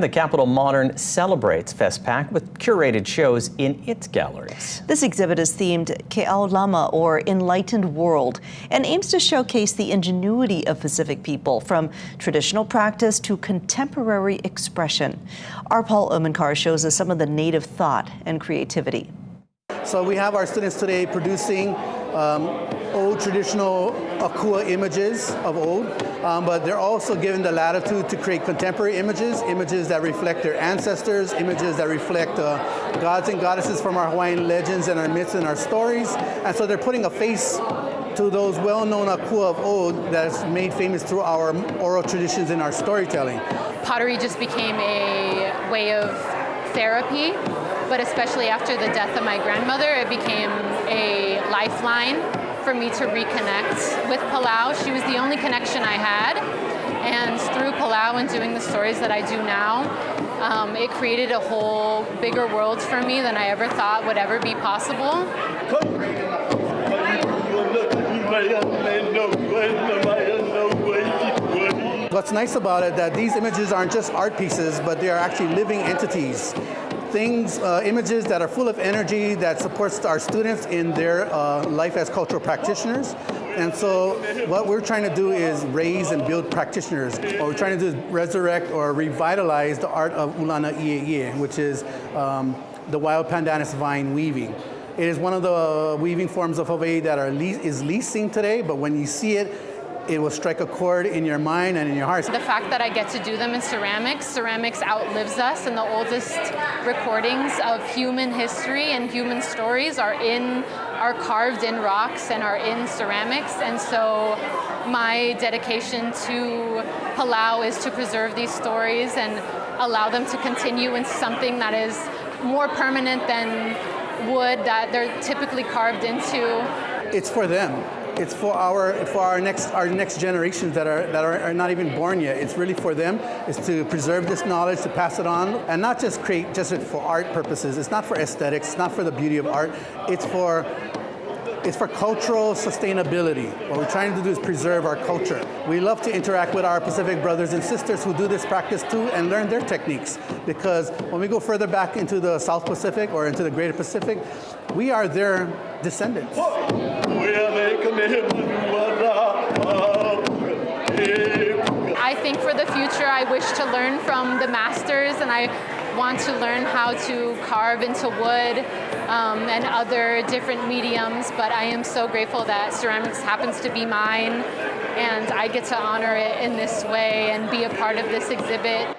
The Capitol Modern celebrates FestPAC with curated shows in its galleries. This exhibit is themed Ao Lama, or Enlightened World, and aims to showcase the ingenuity of Pacific people, from traditional practice to contemporary expression. Our Paul Omankar shows us some of the native thought and creativity. So we have our students today producing old traditional akua images of old, but they're also given the latitude to create contemporary images that reflect their ancestors, images that reflect gods and goddesses from our Hawaiian legends and our myths and our stories. And so they're putting a face to those well-known akua of old that's made famous through our oral traditions and our storytelling. Pottery just became a way of therapy, but especially after the death of my grandmother, it became a lifeline for me to reconnect with Palau. She was the only connection I had, and through Palau and doing the stories that I do now, it created a whole bigger world for me than I ever thought would ever be possible. What's nice about it, that these images aren't just art pieces, but they are actually living entities. Things, images that are full of energy that supports our students in their life as cultural practitioners. And so what we're trying to do is raise and build practitioners. What we're trying to do is resurrect or revitalize the art of Ulana Ie, which is the wild pandanus vine weaving. It is one of the weaving forms of Hawaii that is least seen today, but when you see it, it will strike a chord in your mind and in your heart. The fact that I get to do them in ceramics outlives us, and the oldest recordings of human history and human stories are carved in rocks and are in ceramics. And so my dedication to Palau is to preserve these stories and allow them to continue into something that is more permanent than wood that they're typically carved into. It's for them. It's for our next generations that are not even born yet. It's really for them. It's to preserve this knowledge, to pass it on, and not just create just for art purposes. It's not for aesthetics. It's not for the beauty of art. It's for cultural sustainability. What we're trying to do is preserve our culture. We love to interact with our Pacific brothers and sisters who do this practice too and learn their techniques, because when we go further back into the South Pacific or into the Greater Pacific, we are their descendants. I think for the future I wish to learn from the masters, and I want to learn how to carve into wood and other different mediums, but I am so grateful that ceramics happens to be mine, and I get to honor it in this way and be a part of this exhibit.